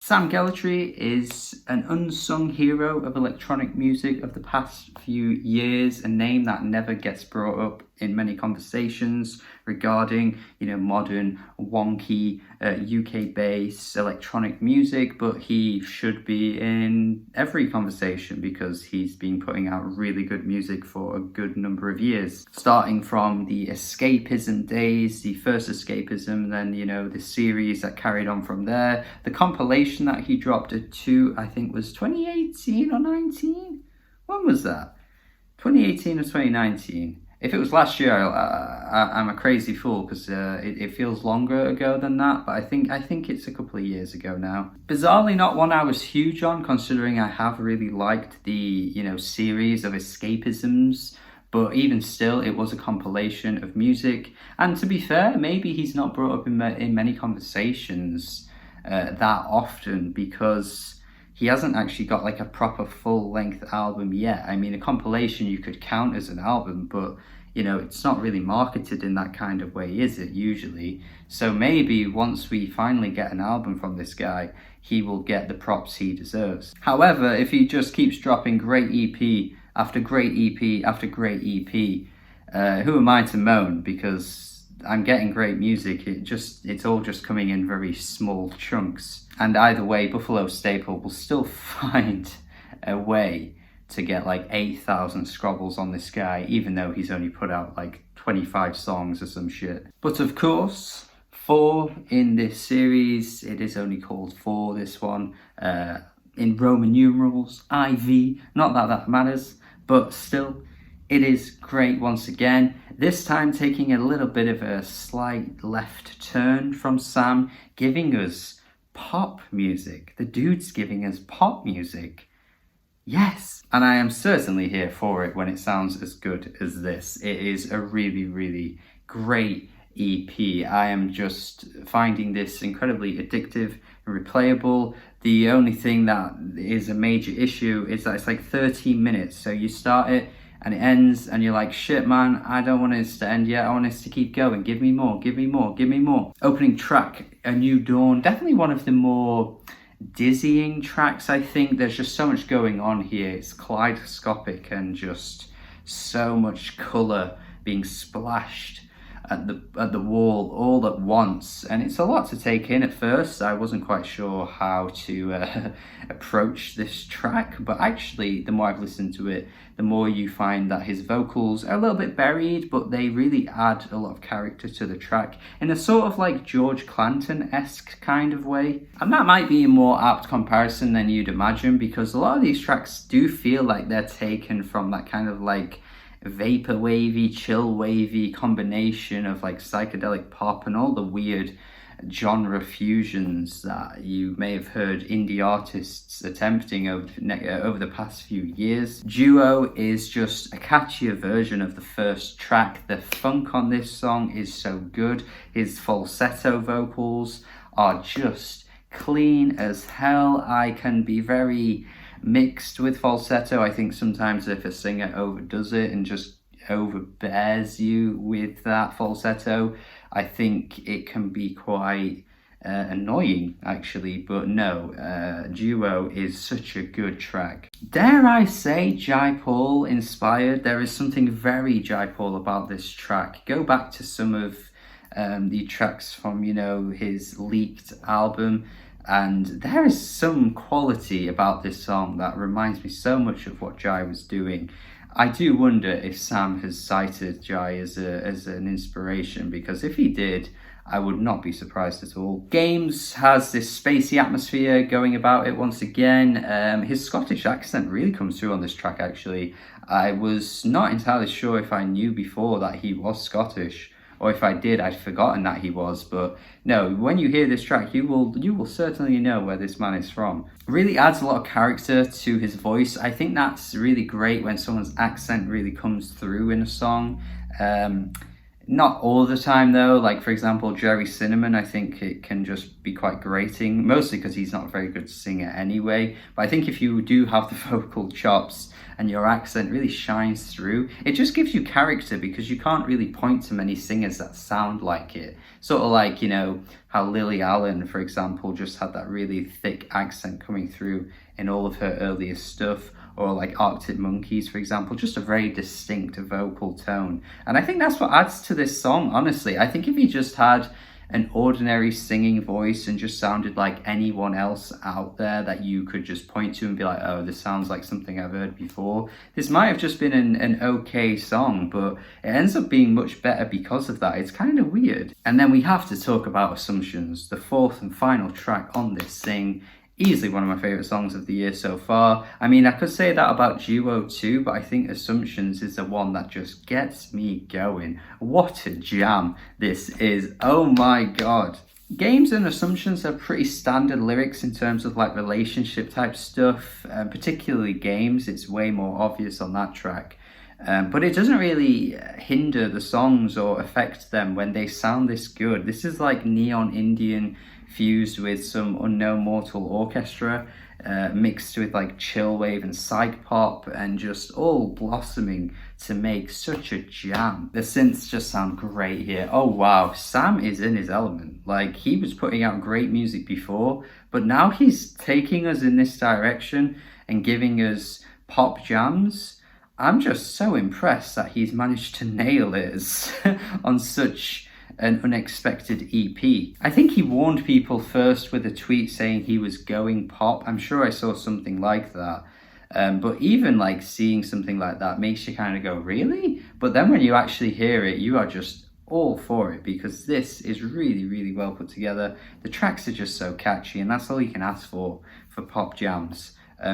Sam Gelatry is an unsung hero of electronic music of the past few years, a name that never gets brought up in many conversations regarding, modern, wonky, UK-based electronic music, but he should be in every conversation because he's been putting out really good music for a good number of years. Starting from the escapism days, the first escapism, then, the series that carried on from there, the compilation that he dropped I think was 2018 or 19? When was that? 2018 or 2019? If it was last year, I'm a crazy fool because it feels longer ago than that. But I think it's a couple of years ago now. Bizarrely, not one I was huge on, considering I have really liked the series of escapisms. But even still, it was a compilation of music. And to be fair, maybe he's not brought up in many conversations that often because he hasn't actually got like a proper full-length album yet. I mean, a compilation you could count as an album, but it's not really marketed in that kind of way, is it, usually? So maybe once we finally get an album from this guy, he will get the props he deserves. However, if he just keeps dropping great EP after great EP after great EP, who am I to moan? Because I'm getting great music, it's all just coming in very small chunks. And either way, Buffalo Staple will still find a way to get like 8,000 scrobbles on this guy, even though he's only put out like 25 songs or some shit. But of course, 4 in this series, it is only called 4, this one, in Roman numerals, IV, not that that matters, but still, it is great once again. This time taking a little bit of a slight left turn from Sam, giving us pop music. The dude's giving us pop music. Yes. And I am certainly here for it when it sounds as good as this. It is a really, really great EP. I am just finding this incredibly addictive and replayable. The only thing that is a major issue is that it's like 13 minutes. So you start it and it ends and you're like, shit man, I don't want this to end yet. I want this to keep going. Give me more, give me more, give me more. Opening track, A New Dawn. Definitely one of the more dizzying tracks, I think. There's just so much going on here. It's kaleidoscopic and just so much colour being splashed at the wall all at once, and it's a lot to take in. At first I wasn't quite sure how to approach this track, but actually the more I've listened to it, the more you find that his vocals are a little bit buried, but they really add a lot of character to the track in a sort of like George Clanton-esque kind of way. And that might be a more apt comparison than you'd imagine, because a lot of these tracks do feel like they're taken from that kind of like vapor wavy, chill wavy combination of like psychedelic pop and all the weird genre fusions that you may have heard indie artists attempting over the past few years. Duo is just a catchier version of the first track. The funk on this song is so good. His falsetto vocals are just clean as hell. I can be very mixed with falsetto. I think sometimes if a singer overdoes it and just overbears you with that falsetto, I think it can be quite annoying actually. But no, Duo is such a good track. Dare I say Jai Paul inspired? There is something very Jai Paul about this track. Go back to some of the tracks from his leaked album, and there is some quality about this song that reminds me so much of what Jai was doing. I do wonder if Sam has cited Jai as an inspiration, because if he did, I would not be surprised at all. Games has this spacey atmosphere going about it once again. His Scottish accent really comes through on this track actually. I was not entirely sure if I knew before that he was Scottish, or if I did, I'd forgotten that he was. But no, when you hear this track, you will certainly know where this man is from. Really adds a lot of character to his voice. I think that's really great when someone's accent really comes through in a song. Not all the time though, like for example Jerry Cinnamon, I think it can just be quite grating, mostly because he's not a very good singer anyway. But I think if you do have the vocal chops and your accent really shines through, it just gives you character, because you can't really point to many singers that sound like it. Sort of like, you know, how Lily Allen, for example, just had that really thick accent coming through in all of her earlier stuff. Or like Arctic Monkeys, for example, just a very distinct vocal tone. And I think that's what adds to this song, honestly. I think if he just had an ordinary singing voice and just sounded like anyone else out there that you could just point to and be like, oh, this sounds like something I've heard before, this might have just been an okay song, but it ends up being much better because of that. It's kind of weird. And then we have to talk about Assumptions, the fourth and final track on this thing. Easily one of my favourite songs of the year so far. I mean, I could say that about Duo too, but I think Assumptions is the one that just gets me going. What a jam this is. Oh my god. Games and Assumptions are pretty standard lyrics in terms of like relationship type stuff, particularly Games. It's way more obvious on that track. But it doesn't really hinder the songs or affect them when they sound this good. This is like Neon Indian fused with some Unknown Mortal orchestra, mixed with like chillwave and psych pop, and just all blossoming to make such a jam. The synths just sound great here. Oh wow, Sam is in his element. Like, he was putting out great music before, but now he's taking us in this direction and giving us pop jams. I'm just so impressed that he's managed to nail it on such an unexpected EP. I think he warned people first with a tweet saying he was going pop. I'm sure I saw something like that. But even like seeing something like that makes you kind of go, really? But then when you actually hear it, you are just all for it, because this is really, really well put together. The tracks are just so catchy, and that's all you can ask for pop jams.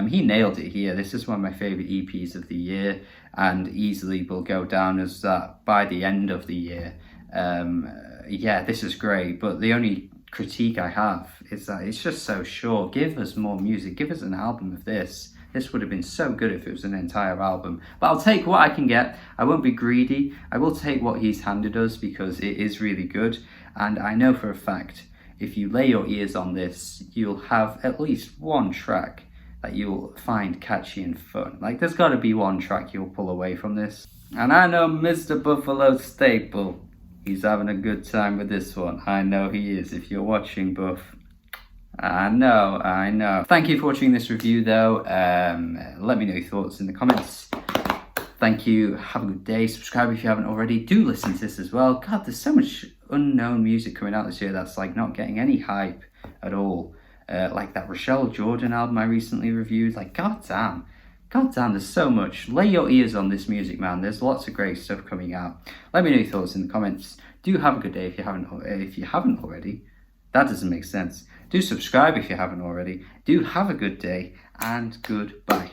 He nailed it here. This is one of my favourite EPs of the year, and easily will go down as that by the end of the year. Yeah, this is great, but the only critique I have is that it's just so short. Give us more music. Give us an album of this. This would have been so good if it was an entire album. But I'll take what I can get. I won't be greedy. I will take what he's handed us, because it is really good. And I know for a fact, if you lay your ears on this, you'll have at least one track that you'll find catchy and fun. Like, there's got to be one track you'll pull away from this. And I know Mr. Buffalo Staple, he's having a good time with this one. I know he is. If you're watching, Buff, I know. Thank you for watching this review though. Let me know your thoughts in the comments. Thank you. Have a good day. Subscribe if you haven't already. Do listen to this as well. God, there's so much unknown music coming out this year that's like not getting any hype at all. Like that Rochelle Jordan album I recently reviewed. Like, god damn, there's so much. Lay your ears on this music, man. There's lots of great stuff coming out. Let me know your thoughts in the comments. Do have a good day if you haven't already. That doesn't make sense. Do subscribe if you haven't already. Do have a good day, and goodbye.